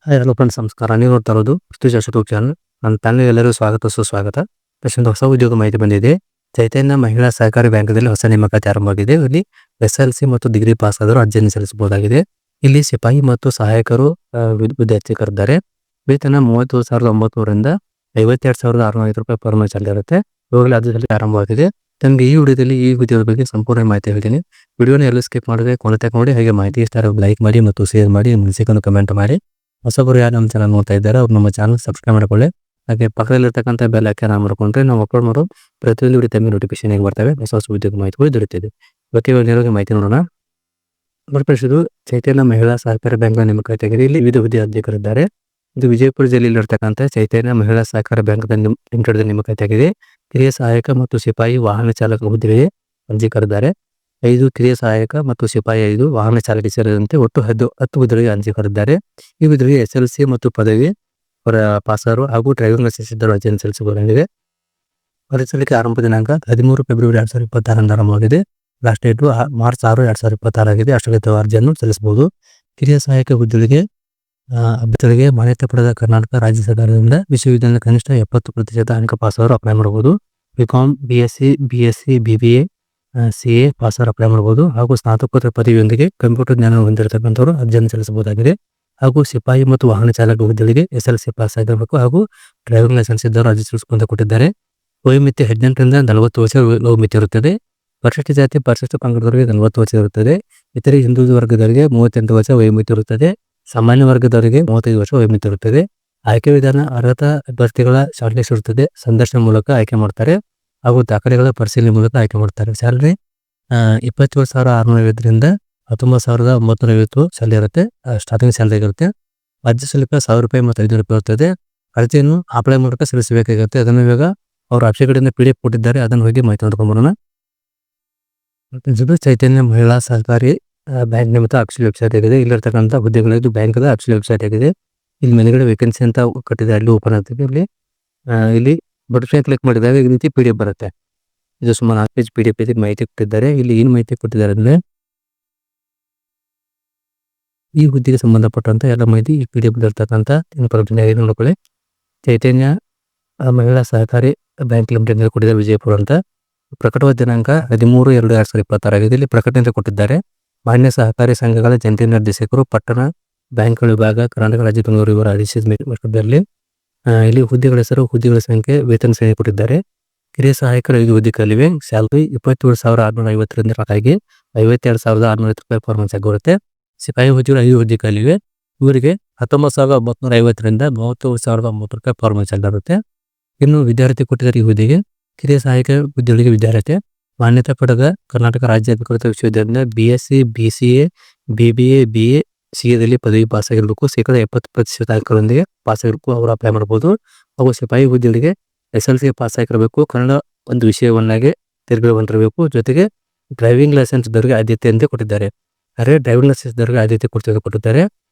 Hi hello friends, ನಮಸ್ಕಾರ. ನೀವು ನೋಡ್ತಾ ಇರೋದು ಪ್ರೆಸ್ಟೀಜ್ ಯೂಟ್ಯೂಬ್ ಚಾನಲ್. ನನ್ನ ಚಾನಲ್ ಎಲ್ಲರೂ ಸ್ವಾಗತ ಸುಸ್ವಾಗತ. ಒಂದು ಹೊಸ ಉದ್ಯೋಗ ಮಾಹಿತಿ ಬಂದಿದೆ. ಚೈತನ್ಯ ಮಹಿಳಾ ಸಹಕಾರಿ ಬ್ಯಾಂಕಲ್ಲಿ ಹೊಸ ನೇಮಕಾತಿ ಆರಂಭವಾಗಿದೆ. ಇಲ್ಲಿ SLC ಮತ್ತು ಡಿಗ್ರಿ ಪಾಸ್ ಆದರೂ ಅರ್ಜಿಯನ್ನು ಸಲ್ಲಿಸಬಹುದಾಗಿದೆ. ಇಲ್ಲಿ ಸಿಪಾಯಿ ಮತ್ತು ಸಹಾಯಕರು ವಿದ್ಯಾರ್ಥಿಗಳಿದ್ದಾರೆ. ವೇತನ 31,900ರಿಂದ 52,605 ರೂಪಾಯಿ ಪರ್ ಮಂತ್ ಇರುತ್ತೆ. ಇವಾಗಲೇ ಅರ್ಜಿಯಲ್ಲಿ ಆರಂಭವಾಗಿದೆ. ತಮಗೆ ಈ ವಿಡಿಯೋದಲ್ಲಿ ಈ ಉದ್ಯೋಗದ ಬಗ್ಗೆ ಸಂಪೂರ್ಣ ಮಾಹಿತಿ ಹೇಳ್ತೀನಿ. ವಿಡಿಯೋನ ಎಲ್ಲೂ ಸ್ಕಿಪ್ ಮಾಡದೆ ಕೊನೆ ನೋಡಿ. ಹಾಗೆ ಮಾಹಿತಿ ಇಷ್ಟ ಲೈಕ್ ಮಾಡಿ ಮತ್ತು ಶೇರ್ ಮಾಡಿ, ಮನಸ್ಸಿಗೆ ಕಮೆಂಟ್ ಮಾಡಿ. ಹೊಸಬರು ಯಾರು ನಮ್ಮ ಚಾನಲ್ ನೋಡ್ತಾ ಇದ್ದಾರೆ ಅವ್ರು ನಮ್ಮ ಚಾನಲ್ ಸಬ್ಸ್ಕ್ರೈಬ್ ಮಾಡ್ಕೊಳ್ಳಿ. ಹಾಗೆ ಪಕ್ಕದಲ್ಲಿರ್ತಕ್ಕಂಥ ಬೆಲ್ ಐಕಾನ್ ಮಾಡ್ಕೊಂಡ್ರೆ ನಾವು ಅಪ್ಲೋಡ್ ಮಾಡೋ ಪ್ರತಿಯೊಂದು ವಿಡಿಯೋ ತಮಗೆ ನೋಟಿಫಿಕೇಶನ್ ಆಗಿ ಬರ್ತವೆ. ಹೊಸ ಉದ್ಯೋಗ ಮಾಹಿತಿಗಳು ದೊರೆತಿದೆ. ಇವತ್ತಿನ ಮಾಹಿತಿ ನೋಡೋಣ. ಇದು ಚೈತನ್ಯ ಮಹಿಳಾ ಸಹಕಾರಿ ಬ್ಯಾಂಕ್ ನೇಮಕಾತಿಯಾಗಿದೆ. ಇಲ್ಲಿ ವಿವಿಧ ಹುದ್ದೆಗಳಿದ್ದಾರೆ. ಇದು ವಿಜಯಪುರ ಜಿಲ್ಲೆಯಲ್ಲಿರ್ತಕ್ಕಂಥ ಚೈತನ್ಯ ಮಹಿಳಾ ಸಹಕಾರಿ ಬ್ಯಾಂಕ್ ಲಿಮಿಟೆಡ್ ನೇಮಕಾತಿಯಾಗಿದೆ. ಕಿರಿಯ ಸಹಾಯಕ ಮತ್ತು ಸಿಪಾಯಿ ವಾಹನ ಚಾಲಕ ಹುದ್ದೆಗೆ ಅರ್ಜಿ ಕರೆದಿದ್ದಾರೆ. 5 ಕಿರಿಯ ಸಹಾಯಕ ಮತ್ತು ಸಿಪಾಯಿ 5 ವಾಹನ ಚಾಲಕ ಸೇರಿದಂತೆ ಒಟ್ಟು 10 ಹುದ್ದೆಗಳಿಗೆ ಅರ್ಜಿ ಕರೆದಿದ್ದಾರೆ. ಈ ಹುದ್ದೆಗೆ SLC ಮತ್ತು ಪದವಿ ಪಾಸಾರು ಹಾಗೂ ಡ್ರೈವಿಂಗ್ ಲೈಸೆನ್ಸ್ ಇದ್ದರೂ ಅರ್ಜಿಯನ್ನು ಸಲ್ಲಿಸಬಹುದಾಗಿದೆ. ಅರ್ಜಿ ಸಲ್ಲಿಕೆ ಆರಂಭ ದಿನಾಂಕ 13 ಫೆಬ್ರವರಿ 2026 ಆರಂಭವಾಗಿದೆ. ಲಾಸ್ಟ್ ಡೇಟ್ ಮಾರ್ಚ್ 6, 2026 ಆಗಿದೆ. ಅಷ್ಟೊಳಗೆ ಅರ್ಜಿಯನ್ನು ಸಲ್ಲಿಸಬಹುದು. ಕಿರಿಯ ಸಹಾಯಕ ಹುದ್ದೆಗಳಿಗೆ ಅಭ್ಯರ್ಥಿಗಳಿಗೆ ಮಾನ್ಯತೆ ಪಡೆದ ಕರ್ನಾಟಕ ರಾಜ್ಯ ಸರ್ಕಾರದಿಂದ ವಿಶ್ವವಿದ್ಯಾಲಯ ಕನಿಷ್ಠ 70% ಅಂಕ ಪಾಸಾರು ಅಪ್ಲೈ ಮಾಡಬಹುದು. BCom, BSc, BBA, CA ಪಾಸಾರು ಅಪ್ಲೈ ಮಾಡಬಹುದು. ಹಾಗೂ ಸ್ನಾತಕೋತ್ತರ ಪದವಿಯೊಂದಿಗೆ ಕಂಪ್ಯೂಟರ್ ಜ್ಞಾನ ಹೊಂದಿರತಕ್ಕಂಥವರು ಅರ್ಜಿಯನ್ನು ಸಲ್ಲಿಸಬಹುದಾಗಿದೆ. ಹಾಗೂ ಸಿಪಾಯಿ ಮತ್ತು ವಾಹನ ಚಾಲಕ ಹುದ್ದೆಗಳಿಗೆ SLC ಪಾಸ್ ಆಗಿರಬೇಕು ಹಾಗೂ ಡ್ರೈವಿಂಗ್ ಲೈಸೆನ್ಸ್ ಇದ್ದವರು ಅರ್ಜಿ ಸಲ್ಲಿಸಿಕೊಂಡು ಕೊಟ್ಟಿದ್ದಾರೆ. ವಯೋಮಿತಿ 18ರಿಂದ 40 ವರ್ಷ ವಯೋಮಿತಿ ಇರುತ್ತದೆ. ಪರಿಶಿಷ್ಟ ಜಾತಿ ಪರಿಶಿಷ್ಟ ಪಂಗಡದವರಿಗೆ 40 ವರ್ಷ ಇರುತ್ತದೆ. ಇತರೆ ಹಿಂದುಳಿದ ವರ್ಗದವರಿಗೆ 38 ವರ್ಷ ವಯೋಮಿತಿ ಇರುತ್ತದೆ. ಸಾಮಾನ್ಯ ವರ್ಗದವರಿಗೆ 35 ವರ್ಷ ವಯೋಮಿತಿ ಇರುತ್ತದೆ. ಆಯ್ಕೆ ವಿಧಾನ ಅರ್ಹತಾ ಅಭ್ಯರ್ಥಿಗಳ ಶಾರ್ಟ್ ಲಿಸ್ಟ್ ಇರುತ್ತದೆ. ಸಂದರ್ಶನ ಮೂಲಕ ಆಯ್ಕೆ ಮಾಡ್ತಾರೆ ಹಾಗೂ ದಾಖಲೆಗಳ ಪರಿಶೀಲನೆ ಮೂಲಕ ಆಯ್ಕೆ ಮಾಡ್ತಾರೆ. ಸ್ಯಾಲರಿ 27,650ರಿಂದ 19,950 ಸ್ಯಾಲರಿ ಇರುತ್ತೆ. ಸ್ಟಾರ್ಟಿಂಗ್ ಸ್ಯಾಲರಿ ಇರುತ್ತೆ. ಅರ್ಜಿ ಶುಲ್ಕ 1,000 ರೂಪಾಯಿ ಮತ್ತು 500 ರೂಪಾಯಿ ಇರುತ್ತದೆ. ಅರ್ಜಿಯನ್ನು ಅಪ್ಲೈ ಮೂಲಕ ಸಲ್ಲಿಸಬೇಕಾಗುತ್ತೆ. ಅದನ್ನು ಇವಾಗ ಅವರು ಆಫೀಸ್ ಕಡೆಯಿಂದ PDF ಕೊಟ್ಟಿದ್ದಾರೆ. ಅದನ್ನು ಹೋಗಿ ಮಾಹಿತಿ ನೋಡ್ಕೊಂಡ್ಬರೋಣ. ಇದು ಚೈತನ್ಯ ಮಹಿಳಾ ಸಹಕಾರಿ ಬ್ಯಾಂಕ್ ನೇಮಿತ ಅಫಿಷಿಯಲ್ ವೆಬ್ಸೈಟ್ ಆಗಿದೆ. ಇಲ್ಲಿರ್ತಕ್ಕಂಥ ಹುದ್ದೆಗಳಿದ್ದು ಬ್ಯಾಂಕದ ಅಫಿಷಿಯಲ್ ವೆಬ್ಸೈಟ್ ಆಗಿದೆ. ಇಲ್ಲಿ ಮೇಲ್ಗಡೆ ವೇಕೆನ್ಸಿ ಅಂತ ಕಟ್ಟಿದೆ, ಅಲ್ಲಿ ಓಪನ್ ಆಗ್ತದೆ. ಇಲ್ಲಿ ಬಟನ್ ಕ್ಲಿಕ್ ಮಾಡಿದಾಗ ಈ ರೀತಿ PDF ಬರುತ್ತೆ. ಇದು ಸುಮಾರು 4 ಪೇಜ್ PDF ಇದೆ. ಮಾಹಿತಿ ಕೊಟ್ಟಿದ್ದಾರೆ. ಇಲ್ಲಿ ಏನು ಮಾಹಿತಿ ಕೊಟ್ಟಿದ್ದಾರೆ ಅಂದ್ರೆ ಈ ಹುದ್ದೆಗೆ ಸಂಬಂಧಪಟ್ಟಂತ ಎಲ್ಲ ಮಾಹಿತಿ ಈ PDF ಇರ್ತಕ್ಕಂಥ ಇನ್ಫಾರ್ಮೇಷನ್ ನೋಡ್ಕೊಳ್ಳಿ. ಚೈತನ್ಯ ಮಹಿಳಾ ಸಹಕಾರಿ ಬ್ಯಾಂಕ್ ಲಿಮಿಟೆಡ್ ಕೊಟ್ಟಿದ್ದಾರೆ ವಿಜಯಪುರ ಅಂತ. ಪ್ರಕಟವಾದ ದಿನಾಂಕ 13/2/2026 ಆಗಿದೆ. ಇಲ್ಲಿ ಪ್ರಕಟಣೆ ಕೊಟ್ಟಿದ್ದಾರೆ. ಮಾನ್ಯ ಸಹಕಾರಿ ಸಂಘಗಳ ಜಂಟಿ ನಿರ್ದೇಶಕರು, ಪಟ್ಟಣ ಬ್ಯಾಂಕ್ಗಳ ವಿಭಾಗ, ಕರ್ನಾಟಕ ರಾಜ್ಯ ಬೆಂಗಳೂರು ಇವರ ಆದೇಶದಲ್ಲಿ ಇಲ್ಲಿ ಹುದ್ದೆಗಳ ಹೆಸರು, ಹುದ್ದೆಗಳ ಸಂಖ್ಯೆ, ವೇತನ ಶ್ರೇಣಿ ಕೊಟ್ಟಿದ್ದಾರೆ. ಕಿರಿಯ ಸಹಾಯಕರು 5 ಹುದ್ದೆಗಳಿವೆ. ಸ್ಯಾಲರಿ 27,650ರಿಂದ 52,650 ರೂಪಾಯಿ ಪರ್ ಮಂತ್ ಆಗಿರುತ್ತೆ. ಸಿಪಾಯಿ ಹುದ್ದೆಗಳು 5 ಹುದ್ದೆಗಳಿವೆ. ಇವರಿಗೆ 19,950ರಿಂದ 33,900 ರೂಪಾಯಿ ಪರ್ ಮಂತ್ ಆಗಿರುತ್ತೆ. ಇನ್ನು ವಿದ್ಯಾರ್ಥಿ ಕೊಟ್ಟಿದ್ದಾರೆ ಈ ಹುದ್ದೆಗೆ. ಕಿರಿಯ ಸಹಾಯಕ ಹುದ್ದೆಗಳಿಗೆ ವಿದ್ಯಾರ್ಥಿ ಮಾನ್ಯತೆ ಪಡೆದ ಕರ್ನಾಟಕ ರಾಜ್ಯ ಅಧಿಕೃತ ವಿಶ್ವವಿದ್ಯಾಲಯದಿಂದ BSc, BCA, BBA, BA, CAದಲ್ಲಿ ಪದವಿ ಪಾಸ್ ಆಗಿರಬೇಕು. 70% ಅಂಕಗಳೊಂದಿಗೆ ಪಾಸ್ ಆಗಿರಬೇಕು. ಅವರು ಅಪ್ಲೈ ಮಾಡಬಹುದು. ಹಾಗೂ ಸಿಪಾಯಿ ಹುದ್ದೆಗಳಿಗೆ SLC ಪಾಸ್ ಆಗಿರಬೇಕು. ಕನ್ನಡ ಒಂದು ವಿಷಯವನ್ನಾಗಿ ತೆರಿಗೆ ಹೊಂದಿರಬೇಕು. ಜೊತೆಗೆ ಡ್ರೈವಿಂಗ್ ಲೈಸೆನ್ಸ್ ಇದ್ದವರಿಗೆ ಆದ್ಯತೆ ಅಂತ ಕೊಟ್ಟಿದ್ದಾರೆ. ಡ್ರೈವಿಂಗ್ ಲೈಸೆನ್ಸ್ ಇದ್ದವರಿಗೆ ಆದ್ಯತೆ ಕೊಟ್ಟಿದ್ದಾರೆ.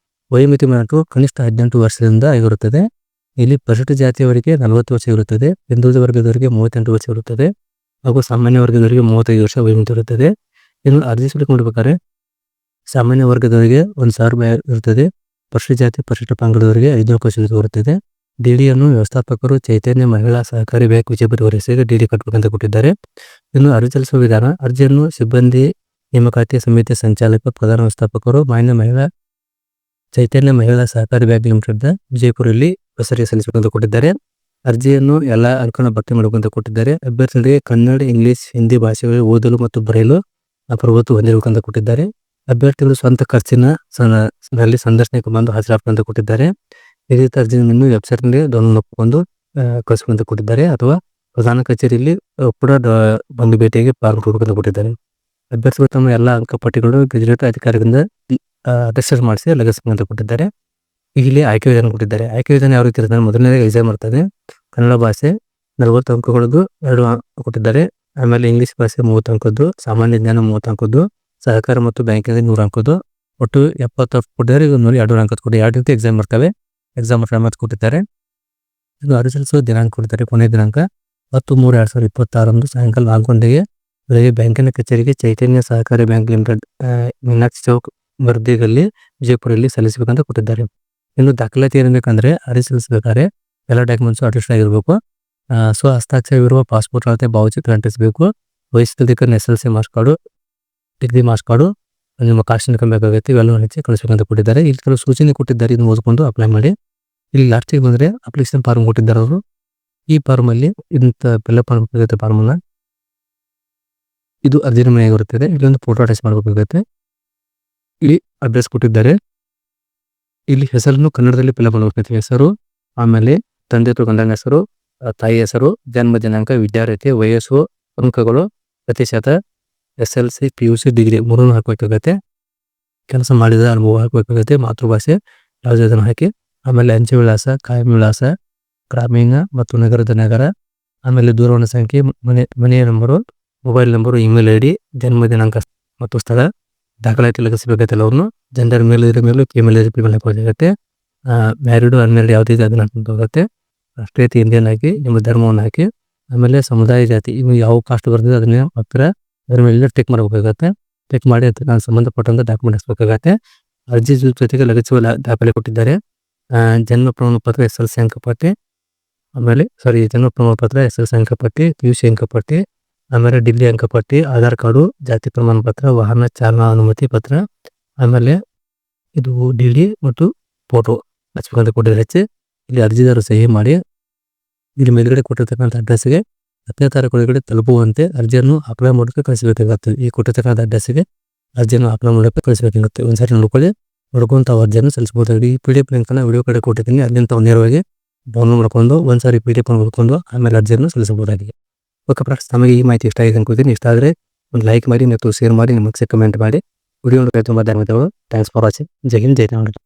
ವಯೋಮಿತಿ ಮಾತು ಕನಿಷ್ಠ 18 ವರ್ಷದಿಂದ ಆಗಿರುತ್ತದೆ. ಇಲ್ಲಿ ಪರಿಶಿಷ್ಟ ಜಾತಿಯವರಿಗೆ 40 ವರ್ಷ ಇರುತ್ತದೆ. ಹಿಂದುಳಿದ ವರ್ಗದವರಿಗೆ 38 ವರ್ಷ ಇರುತ್ತದೆ. ಹಾಗೂ ಸಾಮಾನ್ಯ ವರ್ಗದವರಿಗೆ 35 ವರ್ಷ ವಯೋಮಿತಿ ಇರುತ್ತದೆ. ಇನ್ನು ಅರ್ಜಿ ಸಲ್ಲಿಕೆ ಮಾಡಬೇಕಾದ್ರೆ ಸಾಮಾನ್ಯ ವರ್ಗದವರಿಗೆ 1,000 ರೂಪಾಯಿ ಇರುತ್ತದೆ. ಪರಿಶಿಷ್ಟ ಜಾತಿ ಪರಿಶಿಷ್ಟ ಪಂಗಡದವರಿಗೆ 500 ವರ್ಷ ಇರುತ್ತದೆ. DDಯನ್ನು ವ್ಯವಸ್ಥಾಪಕರು ಚೈತನ್ಯ ಮಹಿಳಾ ಸಹಕಾರಿ ಬ್ಯಾಂಕ್ ವಿಜಯಪುರ ಅವರ ಹೆಸರಿಗೆ DD ಕಟ್ಟಬೇಕಂತ ಕೊಟ್ಟಿದ್ದಾರೆ. ಇನ್ನು ಅರ್ಜಿ ಸಲ್ಲಿಸುವ ವಿಧಾನ ಅರ್ಜಿಯನ್ನು ಸಿಬ್ಬಂದಿ ನೇಮಕಾತಿ ಸಮಿತಿ ಸಂಚಾಲಕ, ಪ್ರಧಾನ ವ್ಯವಸ್ಥಾಪಕರು, ಚೈತನ್ಯ ಮಹಿಳಾ ಸಹಕಾರಿ ಬ್ಯಾಂಕ್ ಲಿಮಿಟೆಡ್ ವಿಜಯಪುರಲ್ಲಿ ಹೆಸರಿಗೆ ಸಲ್ಲಿಸಬೇಕಂತ ಕೊಟ್ಟಿದ್ದಾರೆ. ಅರ್ಜಿಯನ್ನು ಎಲ್ಲ ಅಂಕಗಳನ್ನು ಭರ್ತಿ ಮಾಡಬೇಕಂತ ಕೊಟ್ಟಿದ್ದಾರೆ. ಅಭ್ಯರ್ಥಿಗಳಿಗೆ ಕನ್ನಡ, ಇಂಗ್ಲಿಷ್, ಹಿಂದಿ ಭಾಷೆಗಳಲ್ಲಿ ಓದಲು ಮತ್ತು ಬರೆಯಲು ಪ್ರಭುತ್ವ ಹೊಂದಿರಬೇಕಂತ ಕೊಟ್ಟಿದ್ದಾರೆ. ಅಭ್ಯರ್ಥಿಗಳು ಸ್ವಂತ ಖರ್ಚಿನಲ್ಲಿ ಸಂದರ್ಶನಕ್ಕೆ ಬಂದು ಹಾಜರಾಗಬೇಕಂತ ಕೊಟ್ಟಿದ್ದಾರೆ. ನಿಗದಿತ ಅರ್ಜಿಯನ್ನು ವೆಬ್ಸೈಟ್ನಲ್ಲಿ ಡೌನ್ಲೋಡ್ ಮಾಡಿಕೊಂಡು ಕಳಿಸ್ಬೇಕಂತ ಕೊಟ್ಟಿದ್ದಾರೆ. ಅಥವಾ ಪ್ರಧಾನ ಕಚೇರಿಯಲ್ಲಿ ಕೂಡ ಬಂದು ಭೇಟಿಯಾಗಿ ಪಾಲ್ಗೊಳ್ಳಬೇಕಂತ ಕೊಟ್ಟಿದ್ದಾರೆ. ಅಭ್ಯರ್ಥಿಗಳು ತಮ್ಮ ಎಲ್ಲ ಅಂಕಪಟ್ಟಿಗಳು ಗೆಜೆಟ್ ಅಧಿಕಾರಿಗಳಿಂದ ಅಟೆಸ್ಟೆಡ್ ಮಾಡಿಸಿ ಲಗಸ್ಬೇಕಂತ ಕೊಟ್ಟಿದ್ದಾರೆ. ಇಲ್ಲಿ ಆಯ್ಕೆ ವಿಧಾನ ಕೊಟ್ಟಿದ್ದಾರೆ. ಆಯ್ಕೆ ವಿಧಾನ ಯಾವ ರೀತಿ ಇರ್ತದೆ? ಮೊದಲನೇದಾಗಿ ಎಕ್ಸಾಮ್ ಇರ್ತದೆ. ಕನ್ನಡ ಭಾಷೆ 40 ಅಂಕಗಳದ್ದು 2 ಕೊಟ್ಟಿದ್ದಾರೆ. ಆಮೇಲೆ ಇಂಗ್ಲಿಷ್ ಭಾಷೆ 30 ಅಂಕದ್ದು, ಸಾಮಾನ್ಯ ಜ್ಞಾನ 30 ಅಂಕದ್ದು, ಸಹಕಾರ ಮತ್ತು ಬ್ಯಾಂಕಿಂಗ್ 100 ಅಂಕದ್ದು, ಒಟ್ಟು 70 ಕೊಟ್ಟಿದ್ದಾರೆ. ಇದು 200 ಅಂಕ ಕೊಟ್ಟು 2 ರೀತಿ ಎಕ್ಸಾಮ್ ಬರ್ತವೆ. ಎಕ್ಸಾಮ್ ಫಾರ್ಮ್ಯಾಟ್ ಕೊಟ್ಟಿದ್ದಾರೆ. ಇದು ಅರ್ಜಿ ಸಲ್ಲಿಸುವ ದಿನಾಂಕ ಕೊಟ್ಟಿದ್ದಾರೆ. ಕೊನೆಯ ದಿನಾಂಕ 10/3/2026 ಸಾಯಂಕಾಲ 4 ಗಂಟೆಗೆ ಬೆಳಗ್ಗೆ ಬ್ಯಾಂಕಿನ ಕಚೇರಿಗೆ ಚೈತನ್ಯ ಸಹಕಾರಿ ಬ್ಯಾಂಕ್ ಲಿಮಿಟೆಡ್ ಮೀನಾಕ್ಷಿ ಚೌಕ್ ಬರ್ದಿಗಲ್ಲಿ ವಿಜಯಪುರಲ್ಲಿ ಸಲ್ಲಿಸಬೇಕಂತ ಕೊಟ್ಟಿದ್ದಾರೆ. ಇನ್ನು ದಾಖಲಾತಿ ಏನ್ಬೇಕಂದ್ರೆ ಅರ್ಜಿ ಸಲ್ಲಿಸಬೇಕಾದ್ರೆ ಎಲ್ಲ ಡಾಕ್ಯುಮೆಂಟ್ಸ್ ಅಟೆಸ್ಟ್ ಆಗಿರಬೇಕು. ಸೊ ಹಸ್ತಾಕ್ಷರವಿರುವ ಪಾಸ್ಪೋರ್ಟ್ ಅಳತೆ ಭಾವಚಿತ್ರ ಅಂಟಿಸಬೇಕು. ವಯಸ್ಸಿನ SSLC marks card, degree marks card, ನಿಮ್ಮ ಕಾಸ್ಟ್ ಇನ್ಕಮ್ ಬೇಕಾಗುತ್ತೆ. ಇವೆಲ್ಲವೂ ಹೆಚ್ಚಿ ಕಳಿಸ್ಬೇಕಂತ ಕೊಟ್ಟಿದ್ದಾರೆ. ಇಲ್ಲಿ ಕೆಲವು ಸೂಚನೆ ಕೊಟ್ಟಿದ್ದಾರೆ, ಇದನ್ನು ಓದ್ಕೊಂಡು ಅಪ್ಲೈ ಮಾಡಿ. ಇಲ್ಲಿ ಲಾಸ್ಟಿಗೆ ಬಂದರೆ ಅಪ್ಲಿಕೇಶನ್ ಫಾರ್ಮ್ ಕೊಟ್ಟಿದ್ದಾರೆ ಅವರು. ಈ ಫಾರ್ಮಲ್ಲಿ ಇಂಥ ಫಿಲ್ಅಪ್ ಮಾಡಬೇಕಾಗುತ್ತೆ ಫಾರ್ಮನ್ನ. ಇದು ಅರ್ಜಿ ನಮೂನೆಯಾಗಿರುತ್ತದೆ. ಇಲ್ಲೊಂದು ಫೋಟೋ ಅಟ್ಯಾಚ್ ಮಾಡಬೇಕಾಗುತ್ತೆ. ಇಲ್ಲಿ ಅಡ್ರೆಸ್ ಕೊಟ್ಟಿದ್ದಾರೆ. ಇಲ್ಲಿ ಹೆಸರನ್ನು ಕನ್ನಡದಲ್ಲಿ ಫಿಲ್ಅಪ್ ಮಾಡಬೇಕಾಗುತ್ತೆ. ಹೆಸರು, ಆಮೇಲೆ ತಂದೆ ಅಥವಾ ಗಂಡನ ಹೆಸರು, ತಾಯಿ ಹೆಸರು, ಜನ್ಮ ದಿನಾಂಕ, ವಿದ್ಯಾರ್ಥಿ ವಯಸ್ಸು, ಅಂಕಗಳು, ಪ್ರತಿಶತ, SSLC, PUC, ಡಿಗ್ರಿ ಮೂರನ್ನು ಹಾಕಬೇಕಾಗುತ್ತೆ. ಕೆಲಸ ಮಾಡಿದ ಅನುಭವ ಹಾಕಬೇಕಾಗುತ್ತೆ. ಮಾತೃಭಾಷೆ ಯಾವುದಾದನ್ನು ಹಾಕಿ. ಆಮೇಲೆ ಅಂಚೆ ವಿಳಾಸ, ಕಾಯಂ ವಿಳಾಸ, ಗ್ರಾಮೀಣ ಮತ್ತು ನಗರದ ನಗರ, ಆಮೇಲೆ ದೂರವಾಣಿ ಸಂಖ್ಯೆ, ಮನೆಯ number, mobile number, email ID, ಜನ್ಮ ದಿನಾಂಕ ಮತ್ತು ಸ್ಥಳ, ದಾಖಲಾತಿ ಲಗಿಸಬೇಕಾಗುತ್ತೆ. ಅವ್ರನ್ನು ಜೆಂಡರ್ ಮೇಲ್ ಇರೋ ಮೇಲೂ, ಫಿಮೇಲ್ ಇದ್ರೆ ಫಿಮೇಲ್ ಹಾಕಬೇಕಾಗುತ್ತೆ. ಮ್ಯಾರಿಡು ಅನ್ಮ್ಯಾರಿಡ್ ಯಾವುದಿದೆ ಅದನ್ನು ಹಾಕಬೇಕಾಗುತ್ತೆ. ರಾಷ್ಟ್ರೀಯತೆ ಇಂಡಿಯನ್ ಹಾಕಿ, ನಿಮ್ಮ ಧರ್ಮವನ್ನು ಹಾಕಿ, ಆಮೇಲೆ ಸಮುದಾಯ ಜಾತಿ ಇವು ಯಾವ ಕಾಸ್ಟ್ ಬರ್ತದೆ ಅದನ್ನ ಹತ್ತಿರ ಅದ್ರ ಮೇಲೆ ಟಿಕ್ ಮಾಡಬೇಕಾಗತ್ತೆ. ಟಿಕ್ ಮಾಡಿ ಅದಕ್ಕೆ ನಾನು ಸಂಬಂಧಪಟ್ಟಂತ ಡಾಕ್ಯುಮೆಂಟ್ ಹಾಕಬೇಕಾಗತ್ತೆ. ಅರ್ಜಿ ಜೊತೆಗೆ ಲಗತ್ತಿಸುವ ದಾಖಲೆ ಕೊಟ್ಟಿದ್ದಾರೆ. ಜನ್ಮ ಪ್ರಮಾಣ ಪತ್ರ, SSLC ಅಂಕಪಟ್ಟಿ, ಆಮೇಲೆ ಜನ್ಮ ಪ್ರಮಾಣ ಪತ್ರ, SSLC ಅಂಕಪಟ್ಟಿ, PUC ಅಂಕಪಟ್ಟಿ, ಆಮೇಲೆ ಡಿಗ್ರಿ ಅಂಕಪಟ್ಟಿ, ಆಧಾರ್ ಕಾರ್ಡು, ಜಾತಿ ಪ್ರಮಾಣ ಪತ್ರ, ವಾಹನ ಚಾಲನಾ ಅನುಮತಿ ಪತ್ರ, ಆಮೇಲೆ ಇದು DD ಮತ್ತು ಫೋಟೋ ಹಚ್ಬೇಕಂತ ಕೊಟ್ಟಿದ್ದಾರೆ. ಹೆಚ್ಚಿ ಇಲ್ಲಿ ಅರ್ಜಿದಾರರು ಸಹಿ ಮಾಡಿ ಇಲ್ಲಿ ಮೇಲ್ಗಡೆ ಕೊಟ್ಟಿರ್ತಕ್ಕಂಥ ಅಡ್ರೆಸ್ಗೆ 10ನೇ ತಾರೀಕು ಒಳಗಡೆ ತಲುಪುವಂತೆ ಅರ್ಜಿಯನ್ನು ಅಪ್ಲೈ ಮಾಡೋಕ್ಕೆ ಕಳಿಸಬೇಕಾಗುತ್ತೆ. ಈ ಕೊಟ್ಟಿರ್ತಕ್ಕಂಥ ಅಡ್ರೆಸ್ಗೆ ಅರ್ಜಿಯನ್ನು ಅಪ್ಲೈ ಮಾಡೋಕ್ಕೆ ಕಳಿಸಬೇಕಾಗುತ್ತೆ. ಒಂದ್ಸರಿ ನೋಡ್ಕೊಂಡು ತಾವು ಅರ್ಜಿಯನ್ನು ಸಲ್ಲಿಸಬಹುದಾಗಿದೆ. ಈ PDF ಲಿಂಕನ್ನು ವಿಡಿಯೋ ಕಡೆ ಕೊಟ್ಟಿದ್ದೀನಿ. ಅಲ್ಲಿಂದ ತಾವು ನೇರವಾಗಿ ಡೌನ್ಲೋಡ್ ಮಾಡ್ಕೊಂಡು ಒಂದ್ಸಾರಿ PDF ಅನ್ನು ಓದ್ಕೊಂಡು ಆಮೇಲೆ ಅರ್ಜಿಯನ್ನು ಸಲ್ಲಿಸಬಹುದಾಗಿದೆ. ಓಕೆ ಫ್ರೆಂಡ್ಸ್, ನಮಗೆ ಈ ಮಾಹಿತಿ ಇಷ್ಟ ಆಗಿದೆ ಅನ್ಕೋತೀನಿ. ಇಷ್ಟ ಆದರೆ ಒಂದು ಲೈಕ್ ಮಾಡಿ ಮತ್ತು ಶೇರ್ ಮಾಡಿ, ನಿಮಗೆ ಕಮೆಂಟ್ ಮಾಡಿ. ವಿಡಿಯೋ ನೋಡೋಕೆ ತುಂಬ ಧನ್ಯವಾದಗಳು. Thanks for watching. Jai Hind, Jai Karnataka.